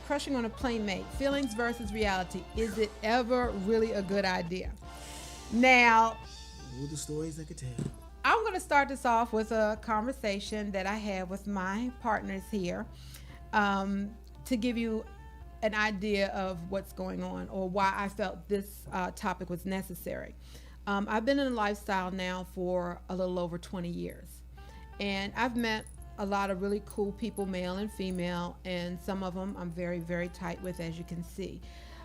crushing on a playmate, feelings versus reality. Is it ever really a good idea? Now, All the stories I could tell. I'm going to start this off with a conversation that I had with my partners here, to give you an idea of what's going on or why I felt this topic was necessary. I've been in a lifestyle now for a little over 20 years, and I've met a lot of really cool people, male and female, and some of them I'm very, very tight with, as you can see.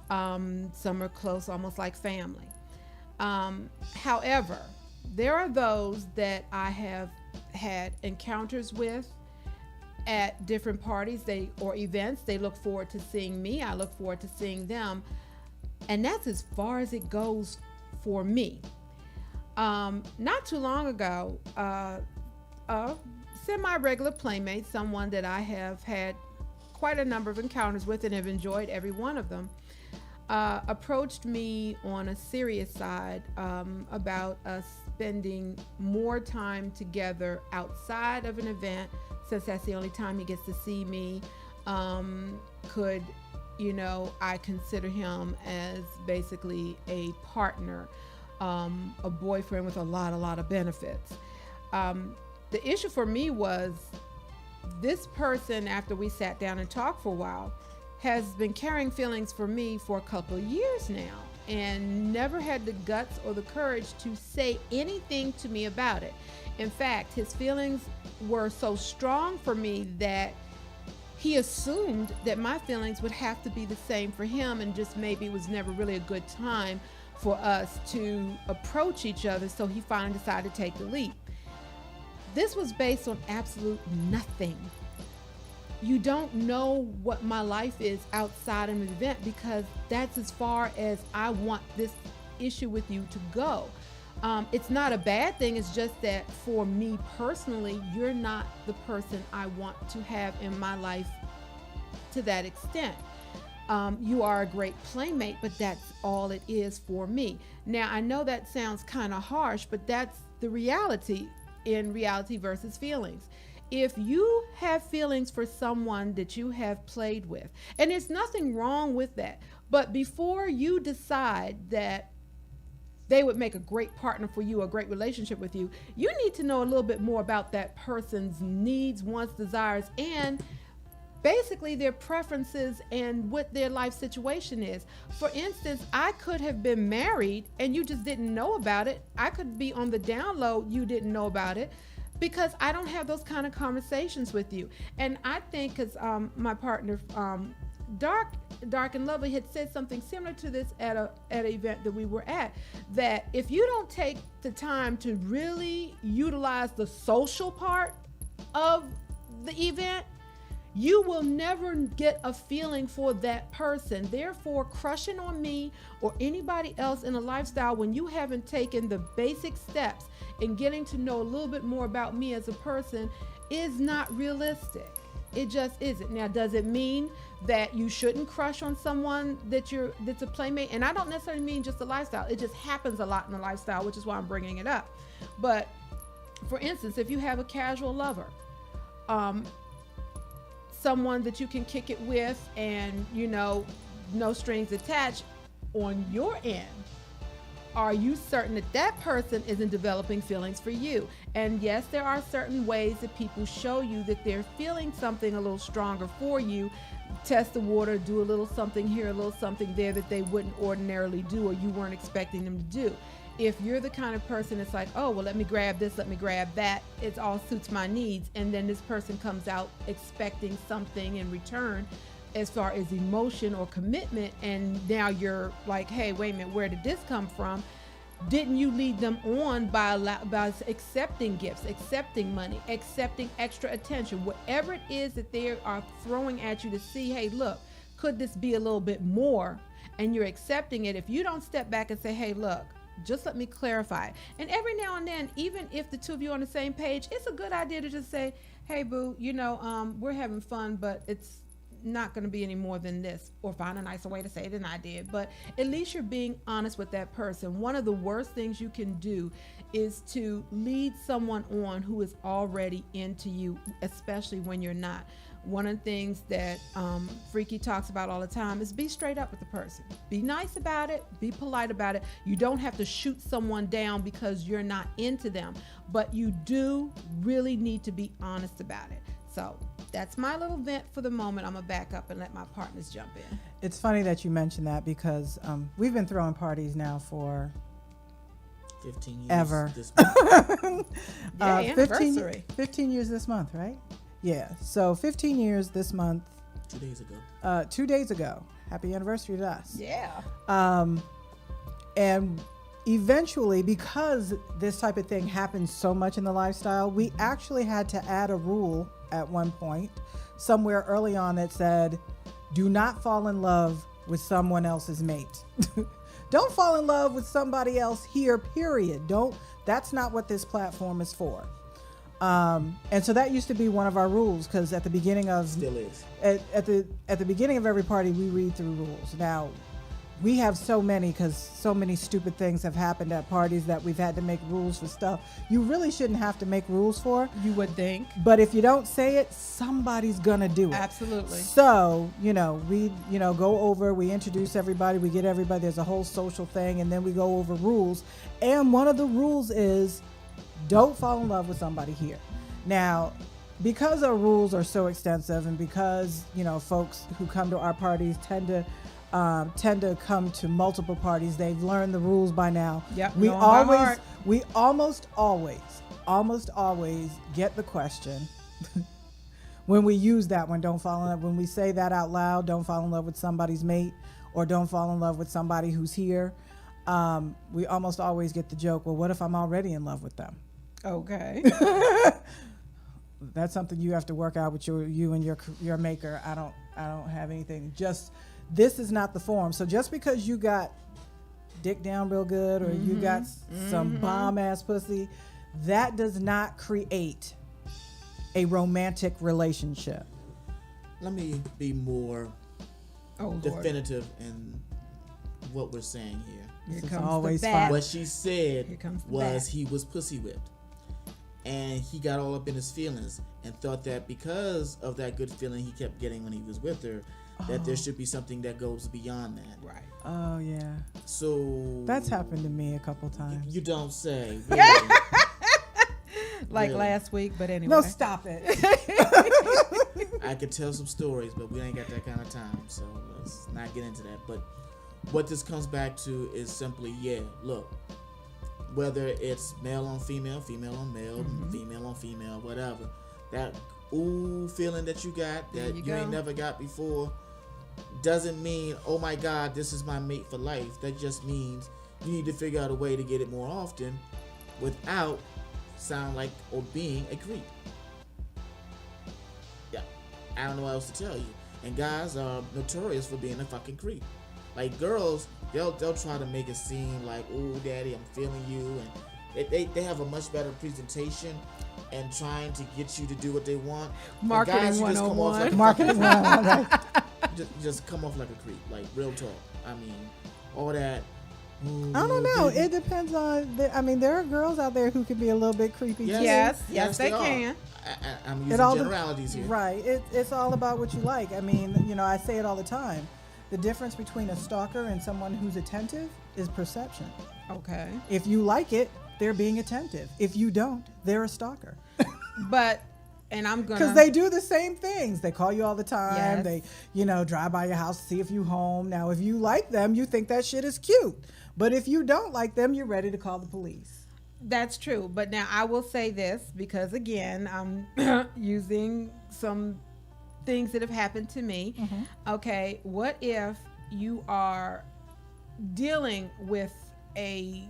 Some are close, almost like family. However, there are those that I have had encounters with at different parties or events. They look forward to seeing me. I look forward to seeing them. And that's as far as it goes for me. Not too long ago, a semi-regular playmate, someone that I have had quite a number of encounters with and have enjoyed every one of them, approached me on a serious side, about us spending more time together outside of an event, since that's the only time he gets to see me. Could, I consider him as basically a partner, a boyfriend with a lot of benefits. The issue for me was this person, after we sat down and talked for a while, has been carrying feelings for me for a couple of years now and never had the guts or the courage to say anything to me about it. In fact, his feelings were so strong for me that he assumed that my feelings would have to be the same for him, and just maybe it was never really a good time for us to approach each other, so he finally decided to take the leap. This was based on absolute nothing. You don't know what my life is outside of an event, because that's as far as I want this issue with you to go. It's not a bad thing. It's just that for me personally, you're not the person I want to have in my life to that extent. You are a great playmate, but that's all it is for me. Now, I know that sounds kind of harsh, but that's the reality in reality versus feelings. If you have feelings for someone that you have played with, and there's nothing wrong with that, but before you decide that they would make a great partner for you, a great relationship with you, you need to know a little bit more about that person's needs, wants, desires, and basically their preferences and what their life situation is. For instance, I could have been married and you just didn't know about it. I could be on the down low, you didn't know about it, because I don't have those kind of conversations with you. And I think, because my partner, Dark and Lovely, had said something similar to this at an event that we were at, that if you don't take the time to really utilize the social part of the event, you will never get a feeling for that person. Therefore, crushing on me or anybody else in a lifestyle when you haven't taken the basic steps in getting to know a little bit more about me as a person is not realistic. It just isn't. Now, does it mean that you shouldn't crush on someone that's a playmate? And I don't necessarily mean just a lifestyle. It just happens a lot in the lifestyle, which is why I'm bringing it up. But for instance, if you have a casual lover, someone that you can kick it with and, no strings attached on your end, are you certain that that person isn't developing feelings for you? And yes, there are certain ways that people show you that they're feeling something a little stronger for you. Test the water, do a little something here, a little something there that they wouldn't ordinarily do or you weren't expecting them to do. If you're the kind of person that's like, oh, well, let me grab this, let me grab that, it all suits my needs, and then this person comes out expecting something in return as far as emotion or commitment, and now you're like, hey, wait a minute, where did this come from? Didn't you lead them on by accepting gifts, accepting money, accepting extra attention, whatever it is that they are throwing at you to see, hey, look, could this be a little bit more? And you're accepting it. If you don't step back and say, hey, look, just let me clarify. And every now and then, even if the two of you are on the same page, it's a good idea to just say, hey, boo, we're having fun, but it's not going to be any more than this, or find a nicer way to say it than I did. But at least you're being honest with that person. One of the worst things you can do is to lead someone on who is already into you, especially when you're not. one of the things that Freaky talks about all the time is be straight up with the person. Be nice about it. Be polite about it. You don't have to shoot someone down because you're not into them, but you do really need to be honest about it. So that's my little vent for the moment. I'm going to back up and let my partners jump in. It's funny that you mentioned that because we've been throwing parties now for 15 years. Ever. This Yeah, anniversary. 15 years this month, right? Yeah. So 15 years this month. 2 days ago. 2 days ago. Happy anniversary to us. Yeah. And eventually, because this type of thing happens so much in the lifestyle, we actually had to add a rule at one point, somewhere early on, that said, do not fall in love with someone else's mate. Don't fall in love with somebody else here, period. That's not what this platform is for. And so that used to be one of our rules, because at the beginning of Still is. at the beginning of every party, we read through rules. Now, we have so many, because so many stupid things have happened at parties that we've had to make rules for stuff you really shouldn't have to make rules for. You would think. But if you don't say it, somebody's gonna do it. Absolutely. So, we go over, we introduce everybody, we get everybody, there's a whole social thing, and then we go over rules. And one of the rules is don't fall in love with somebody here. Now, because our rules are so extensive, and because, folks who come to our parties tend to come to multiple parties, they've learned the rules by now. Yep, We know 'em by heart. almost always get the question when we use that one, don't fall in love. When we say that out loud, don't fall in love with somebody's mate, or don't fall in love with somebody who's here. We almost always get the joke, well, what if I'm already in love with them? Okay. That's something you have to work out with you and your maker. I don't have anything. Just, this is not the form. So just because you got dick down real good, or you got some bomb ass pussy, that does not create a romantic relationship. Let me be more Oh, Lord. definitive in what we're saying here. Here This is comes always the fun. bat. What she said Here comes the was bat. he was pussy whipped. And he got all up in his feelings and thought that because of that good feeling he kept getting when he was with her, that there should be something that goes beyond that. Right. Oh yeah, So that's happened to me a couple times. You don't say. Really. Like Really? last week, but anyway. No, stop it. I could tell some stories, but we ain't got that kind of time, so let's not get into that. But what this comes back to is simply, look, whether it's male on female, female on male, female on female, whatever, that feeling that you got There that you you ain't go. never got before doesn't mean, oh my God, this is my mate for life. That just means you need to figure out a way to get it more often without sound like or being a creep. Yeah, I don't know what else to tell you. And guys are notorious for being a fucking creep. Like girls, they'll try to make it seem like, oh daddy, I'm feeling you, and they have a much better presentation and trying to get you to do what they want. But Marketing guys, you just come off 101. like a Marketing fucking- 101. just come off like a creep, like real talk. I mean, all that. I don't know. It depends on. There are girls out there who can be a little bit creepy Yes. too. Yes, they are. can. I'm It using all generalities here. Right. It's all about what you like. I say it all the time. The difference between a stalker and someone who's attentive is perception. Okay. If you like it, they're being attentive. If you don't, they're a stalker. But, and I'm going to. Because they do the same things. They call you all the time. Yes. They, drive by your house to see if you home. Now, if you like them, you think that shit is cute. But if you don't like them, you're ready to call the police. That's true. But now I will say this, because again, I'm using some things that have happened to me. Okay. What if you are dealing with a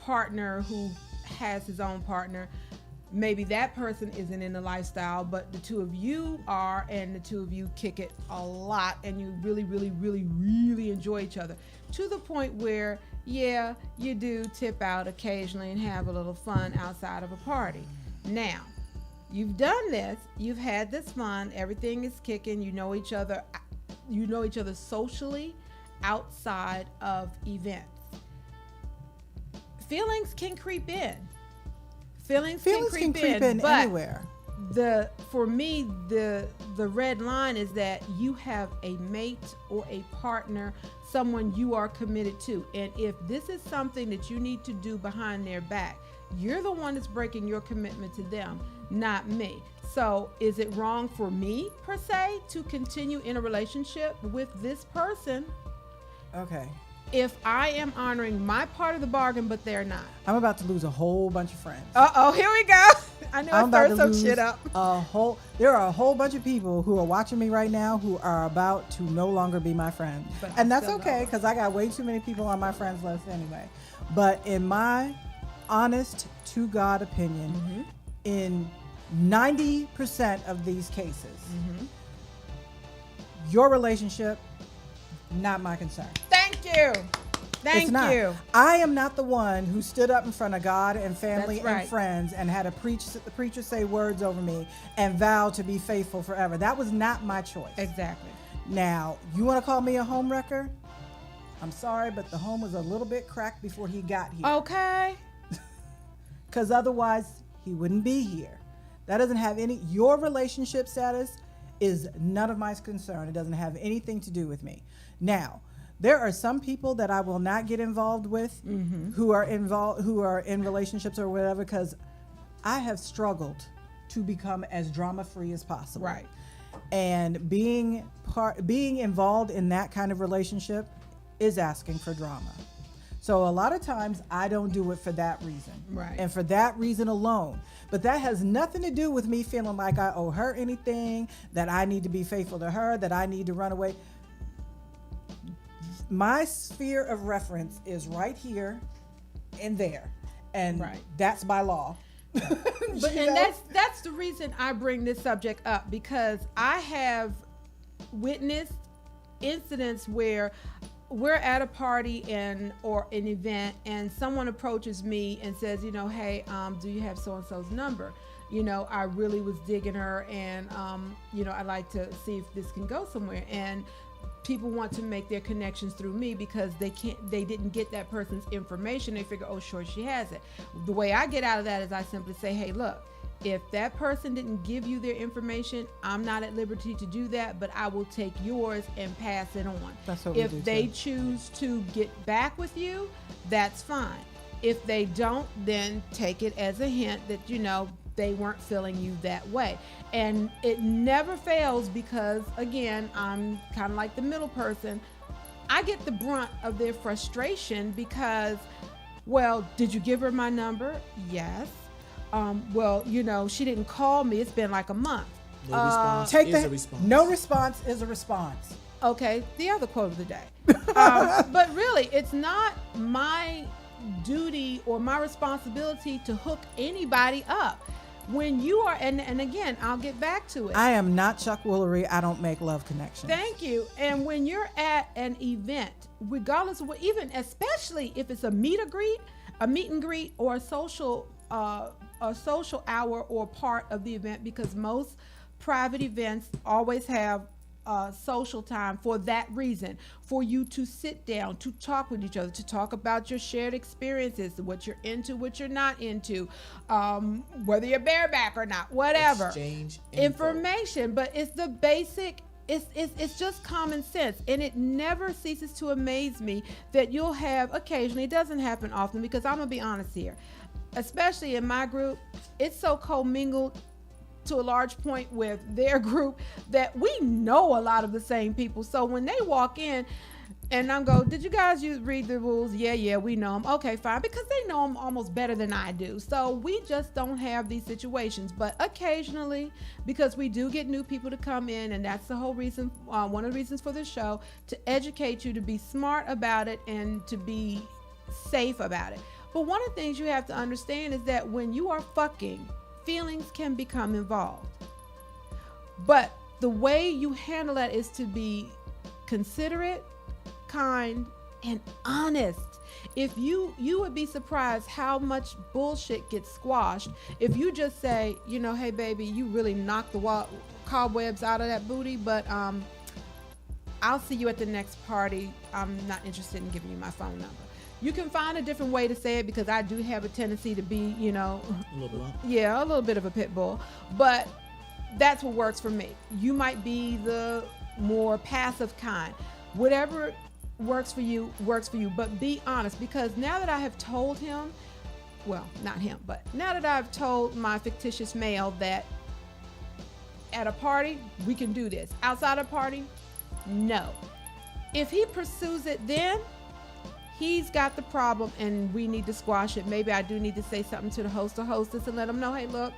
partner who has his own partner? Maybe that person isn't in the lifestyle, but the two of you are, and the two of you kick it a lot, and you really, really, really, really enjoy each other to the point where, yeah, you do tip out occasionally and have a little fun outside of a party. Now, you've done this, you've had this fun, everything is kicking, you know each other socially outside of events. Feelings can creep in. Feelings can creep in, but anywhere. for me, the the red line is that you have a mate or a partner, someone you are committed to. And if this is something that you need to do behind their back, you're the one that's breaking your commitment to them, not me. So is it wrong for me, per se, to continue in a relationship with this person Okay. if I am honoring my part of the bargain, but they're not? I'm about to lose a whole bunch of friends. Uh-oh, here we go. I know I I'm about stirred to some lose shit up. there are a whole bunch of people who are watching me right now who are about to no longer be my friend. But And I that's still okay, love because I got way too many people on my friends list anyway. But in my honest to God opinion, Mm-hmm. in 90% of these cases, your relationship, not my concern. Thank you. Thank It's not. you. I am not the one who stood up in front of God and family That's right. and friends and had the preacher say words over me and vow to be faithful forever. That was not my choice. Exactly. Now, you want to call me a home wrecker? I'm sorry, but the home was a little bit cracked before he got here. Okay. Because otherwise, he wouldn't be here. That doesn't have your relationship status is none of my concern. It doesn't have anything to do with me. Now, there are some people that I will not get involved with who are in relationships or whatever, because I have struggled to become as drama free as possible. Right. And being involved in that kind of relationship is asking for drama. So a lot of times I don't do it for that reason. Right. And for that reason alone. But that has nothing to do with me feeling like I owe her anything, that I need to be faithful to her, that I need to run away. My sphere of reference is right here and there. And Right. that's by law. But You and know? that's the reason I bring this subject up, because I have witnessed incidents where we're at a party or an event and someone approaches me and says, hey, do you have so and so's number? I really was digging her, and I'd like to see if this can go somewhere. And people want to make their connections through me because they didn't get that person's information. They figure, oh, sure, she has it. The way I get out of that is I simply say, hey, look, if that person didn't give you their information, I'm not at liberty to do that, but I will take yours and pass it on. That's what we do, If they too. choose to get back with you, that's fine. If they don't, then take it as a hint that, they weren't feeling you that way. And it never fails because, again, I'm kind of like the middle person. I get the brunt of their frustration because, well, did you give her my number? Yes. Well, she didn't call me. It's been like a month. No response Take is the a response. No response is a response. Okay, the other quote of the day. But really, it's not my duty or my responsibility to hook anybody up. When you are, and again, I'll get back to it. I am not Chuck Woolery. I don't make love connections. Thank you. And when you're at an event, regardless of what, even especially if it's a meet and greet, or a social hour or part of the event, because most private events always have social time for that reason, for you to sit down, to talk with each other, to talk about your shared experiences, what you're into, what you're not into, whether you're bareback or not, whatever. Exchange information. But it's the basic. It's just common sense, and it never ceases to amaze me that you'll have occasionally. It doesn't happen often, because I'm gonna be honest here, especially in my group, it's so commingled to a large point with their group that we know a lot of the same people. So when they walk in and I'm go, did you guys read the rules? Yeah, we know them. Okay, fine, because they know them almost better than I do. So we just don't have these situations. But occasionally, because we do get new people to come in, and that's the whole reason, one of the reasons for the show, to educate you, to be smart about it, and to be safe about it. But one of the things you have to understand is that when you are fucking, feelings can become involved. But the way you handle that is to be considerate, kind, and honest. If you would be surprised how much bullshit gets squashed if you just say, hey baby, you really knocked the cobwebs out of that booty, but I'll see you at the next party. I'm not interested in giving you my phone number. You can find a different way to say it, because I do have a tendency to be, A little blunt. yeah, a little bit of a pit bull. But That's what works for me. You might be the more passive kind. Whatever works for you works for you. But be honest, because now that I have told him, well, not him, but now that I've told my fictitious male that at a party we can do this, outside a party, no. If he pursues it, then he's got the problem and we need to squash it. Maybe I do need to say something to the host or hostess and let them know, hey, look,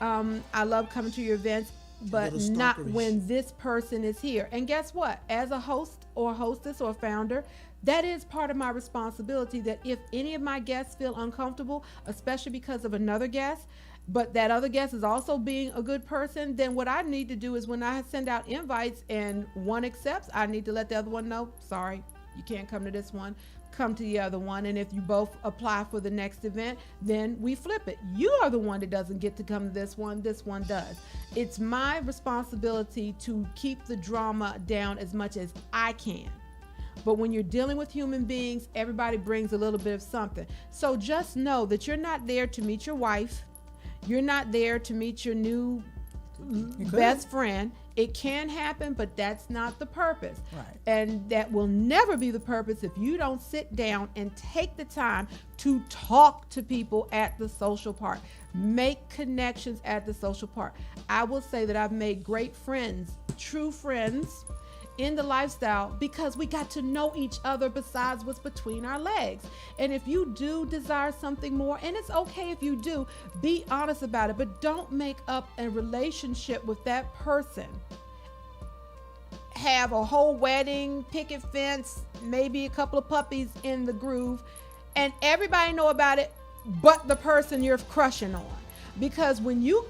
I love coming to your events, but not when this person is here. And guess what? As a host or hostess or founder, that is part of my responsibility, that if any of my guests feel uncomfortable, especially because of another guest, but that other guest is also being a good person, then what I need to do is when I send out invites and one accepts, I need to let the other one know, sorry, you can't come to this one, come to the other one. And if you both apply for the next event, then we flip it. You are the one that doesn't get to come to this one does. It's my responsibility to keep the drama down as much as I can. But when you're dealing with human beings, everybody brings a little bit of something. So just know that you're not there to meet your wife. You're not there to meet your new best friend. It can happen, but that's not the purpose. Right. And that will never be the purpose if you don't sit down and take the time to talk to people at the social part. Make connections at the social part. I will say that I've made great friends, true friends, in the lifestyle because we got to know each other besides what's between our legs. And if you do desire something more, and it's okay if you do, be honest about it, but don't make up a relationship with that person. Have a whole wedding, picket fence, maybe a couple of puppies in the groove, and everybody know about it but the person you're crushing on. Because when you,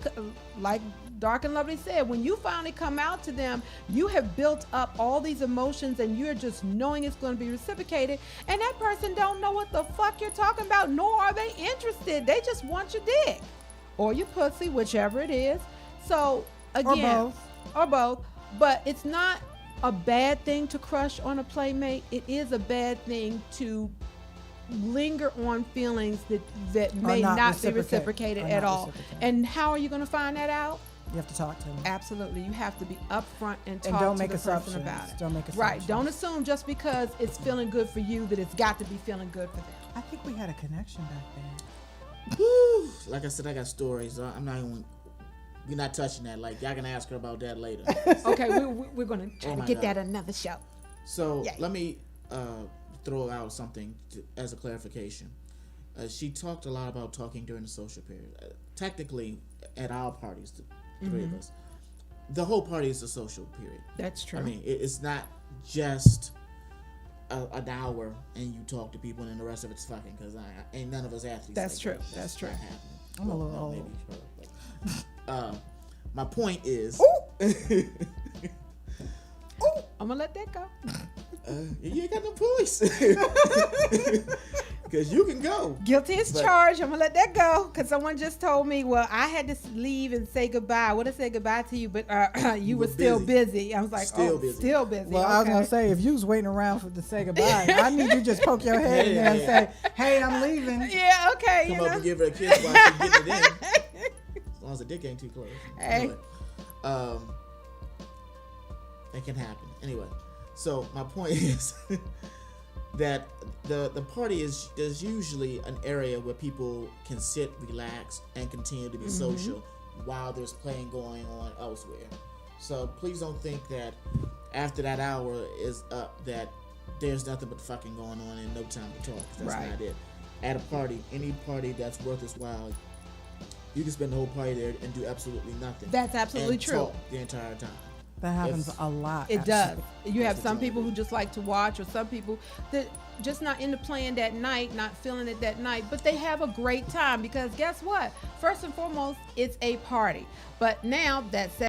like Dark and Lovely said, when you finally come out to them, you have built up all these emotions and you're just knowing it's going to be reciprocated, and that person don't know what the fuck you're talking about, nor are they interested. They just want your dick or your pussy, whichever it is. So again, or both. But it's not a bad thing to crush on a playmate. It is a bad thing to linger on feelings that may not be reciprocated at all. And how are you going to find that out? You have to talk to them. Absolutely. You have to be upfront and talk don't to make the person assumptions. about it. Don't make assumptions. Right. Don't assume just because it's feeling good for you that it's got to be feeling good for them. I think we had a connection back there. Whew. Like I said, I got stories. I'm not even. We're not touching that. Like y'all can ask her about that later. Okay, we're gonna try to get that another show. So let me throw out something as a clarification. She talked a lot about talking during the social period. Technically, at our parties, the three of us, the whole party is a social period. That's true. I mean, it's not just an hour and you talk to people and then the rest of it's fucking, because ain't none of us athletes. That's like true. That. That's true. Not happening. I'm a little old. Maybe. My point is, I'm gonna let that go. you ain't got no voice. Because you can go. Guilty as charged. I'm gonna let that go because someone just told me, well, I had to leave and say goodbye. I would have said goodbye to you, but you were still busy. I was like, still busy. Well, I was gonna say, if you was waiting around to say goodbye, I need you to just poke your head in there and say, hey, I'm leaving. Yeah, okay. Come up and give her a kiss while she's getting it in. As long as the dick ain't too close. Hey. Anyway, it can happen. Anyway, so my point is that the party is usually an area where people can sit, relax, and continue to be social while there's playing going on elsewhere. So please don't think that after that hour is up that there's nothing but fucking going on and no time to talk. That's not it. At a party, any party that's worth its while, you can spend the whole party there and do absolutely nothing. That's absolutely and true. Talk the entire time. That happens a lot. It does. You have some people who just like to watch, or some people that just not into playing that night, not feeling it that night, but they have a great time because guess what? First and foremost, it's a party. But now that said,